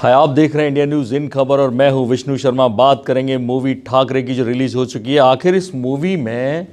हाय, आप देख रहे हैं इंडिया न्यूज़ इन खबर और मैं हूं विष्णु शर्मा। बात करेंगे मूवी ठाकरे की जो रिलीज़ हो चुकी है। आखिर इस मूवी में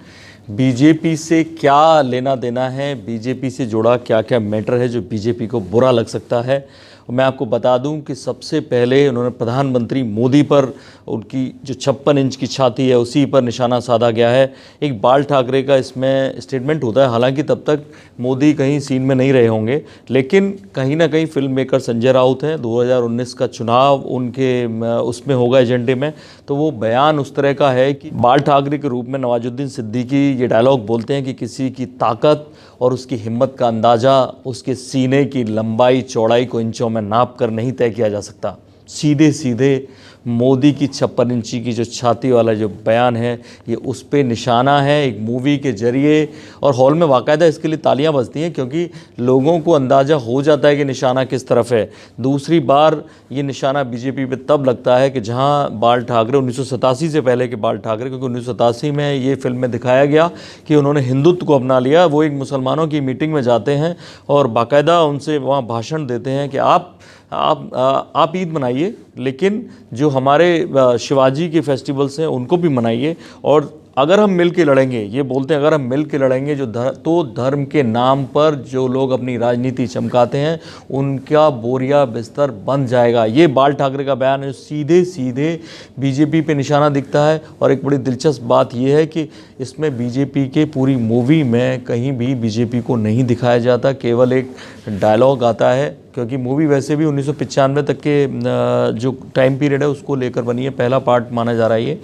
बीजेपी से क्या लेना देना है, बीजेपी से जुड़ा क्या क्या मैटर है जो बीजेपी को बुरा लग सकता है। मैं आपको बता दूं कि सबसे पहले उन्होंने प्रधानमंत्री मोदी पर उनकी जो 56 इंच की छाती है उसी पर निशाना साधा गया है। एक बाल ठाकरे का इसमें स्टेटमेंट होता है, हालांकि तब तक मोदी कहीं सीन में नहीं रहे होंगे, लेकिन कहीं ना कहीं फिल्म मेकर संजय राउत हैं, 2019 का चुनाव उनके उसमें होगा एजेंडे में, तो वो बयान उस तरह का है कि बाल ठाकरे के रूप में नवाजुद्दीन सिद्दीकी ये डायलॉग बोलते हैं कि किसी की ताकत और उसकी हिम्मत का अंदाज़ा उसके सीने की लंबाई चौड़ाई को इंचों में नाप कर नहीं तय किया जा सकता। सीधे सीधे मोदी की 56 इंची की जो छाती वाला जो बयान है ये उस पे निशाना है एक मूवी के जरिए। और हॉल में बाकायदा इसके लिए तालियां बजती हैं क्योंकि लोगों को अंदाज़ा हो जाता है कि निशाना किस तरफ है। दूसरी बार ये निशाना बीजेपी पे तब लगता है कि जहां बाल ठाकरे 1987 से पहले के बाल ठाकरे, क्योंकि 1987 में ये फिल्म में दिखाया गया कि उन्होंने हिंदुत्व को अपना लिया। वो एक मुसलमानों की मीटिंग में जाते हैं और बाकायदा उनसे वहाँ भाषण देते हैं कि आप ईद मनाइए, लेकिन जो हमारे शिवाजी के फेस्टिवल्स हैं उनको भी मनाइए, और अगर हम मिल के लड़ेंगे, ये बोलते हैं, अगर हम मिल के लड़ेंगे तो धर्म के नाम पर जो लोग अपनी राजनीति चमकाते हैं उनका बोरिया बिस्तर बन जाएगा। ये बाल ठाकरे का बयान है, सीधे सीधे बीजेपी पे निशाना दिखता है। और एक बड़ी दिलचस्प बात यह है कि इसमें बीजेपी के पूरी मूवी में कहीं भी बीजेपी को नहीं दिखाया जाता, केवल एक डायलॉग आता है, क्योंकि मूवी वैसे भी 1995 तक के जो टाइम पीरियड है उसको लेकर बनी है, पहला पार्ट माना जा रहा है ये।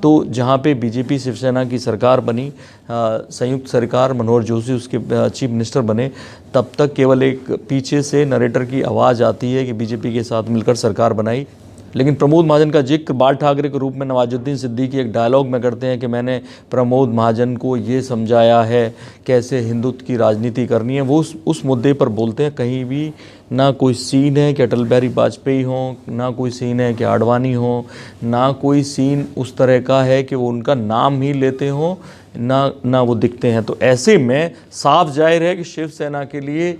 तो जहाँ पे बीजेपी शिवसेना की सरकार बनी, संयुक्त सरकार, मनोहर जोशी उसके चीफ मिनिस्टर बने, तब तक केवल एक पीछे से नरेटर की आवाज़ आती है कि बीजेपी के साथ मिलकर सरकार बनाई। लेकिन प्रमोद महाजन का जिक्र बाल ठाकरे के रूप में नवाजुद्दीन सिद्दीकी एक डायलॉग में करते हैं कि मैंने प्रमोद महाजन को ये समझाया है कैसे हिंदुत्व की राजनीति करनी है। वो उस मुद्दे पर बोलते हैं। कहीं भी ना कोई सीन है कि अटल बिहारी वाजपेयी हों, ना कोई सीन है कि आडवाणी हो, ना कोई सीन उस तरह का है कि वो उनका नाम ही लेते हों, ना वो दिखते हैं। तो ऐसे में साफ जाहिर है कि शिवसेना के लिए,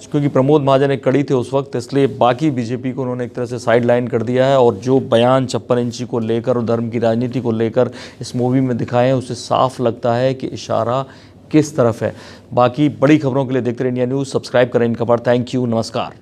क्योंकि प्रमोद महाजन एक कड़ी थे उस वक्त, इसलिए बाकी बीजेपी को उन्होंने एक तरह से साइड लाइन कर दिया है। और जो बयान 56 इंची को लेकर और धर्म की राजनीति को लेकर इस मूवी में दिखाए हैं, उससे साफ लगता है कि इशारा किस तरफ है। बाकी बड़ी खबरों के लिए देखते रहिए इंडिया न्यूज़। सब्सक्राइब करें इन खबर। थैंक यू, नमस्कार।